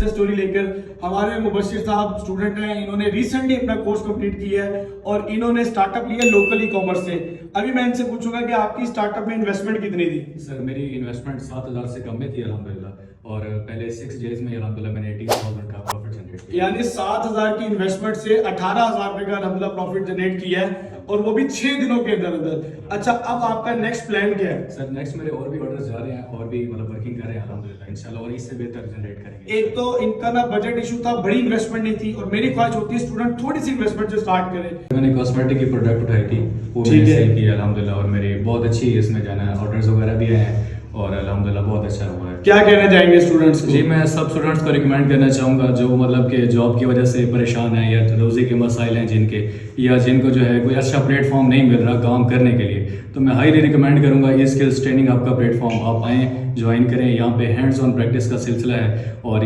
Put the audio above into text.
Success story लेकर। हमारे मुबशिर साहब स्टूडेंट हैं, इन्होंने रिसेंटली अपना कोर्स कंप्लीट किया है और इन्होंने स्टार्टअप लिया लोकल ई कॉमर्स से। अभी मैं इनसे पूछूंगा कि आपकी स्टार्टअप में इन्वेस्टमेंट कितनी थी? सर मेरी इन्वेस्टमेंट 7,000 से कम में थी अल्हम्दुलिल्लाह, और पहले 6 डेज में अल्हम्दुलिल्लाह मैंने 18,000 का प्रॉफिट जनरेट किया। यानी 7,000 की इन्वेस्टमेंट से 18,000 रुपए का अल्हम्दुलिल्लाह प्रॉफिट जनरेट किया है, और वो भी 6 दिनों के अंदर अंदर। अच्छा, अब आपका नेक्स्ट प्लान क्या है? सर नेक्स्ट मेरे और भी ऑर्डर्स जा रहे हैं, और भी मतलब वर्किंग कर रहे हैं अल्हम्दुलिल्लाह इंशाल्लाह, और इससे बेहतर जनरेट करेंगे। एक तो इनका ना बजट इशू था, बड़ी इन्वेस्टमेंट नहीं थी, और मेरी ख्वाहिश होती है स्टूडेंट थोड़ी सी इन्वेस्टमेंट से स्टार्ट करे। मैंने कॉस्मेटिक की प्रोडक्ट उठाई थी, वो ठीक मैंने है। सेल किया अल्हम्दुलिल्लाह, और मेरी बहुत अच्छी इसमें जाना ऑर्डर्स वगैरह भी आए हैं, और अल्हम्दुलिल्लाह बहुत अच्छा हुआ है। क्या कहना चाहेंगे स्टूडेंट्स को? जी मैं सब स्टूडेंट्स को रिकमेंड करना चाहूँगा जो मतलब कि जॉब की वजह से परेशान हैं, या रोज़ी के मसाइल हैं जिनके, या जिनको जो है कोई अच्छा प्लेटफॉर्म नहीं मिल रहा काम करने के लिए, तो मैं हाईली रिकमेंड करूँगा ई स्किल्स ट्रेनिंग आपका प्लेटफॉर्म, आप आएँ ज्वाइन करें। यहाँ पे हैंड्स ऑन प्रैक्टिस का सिलसिला है, और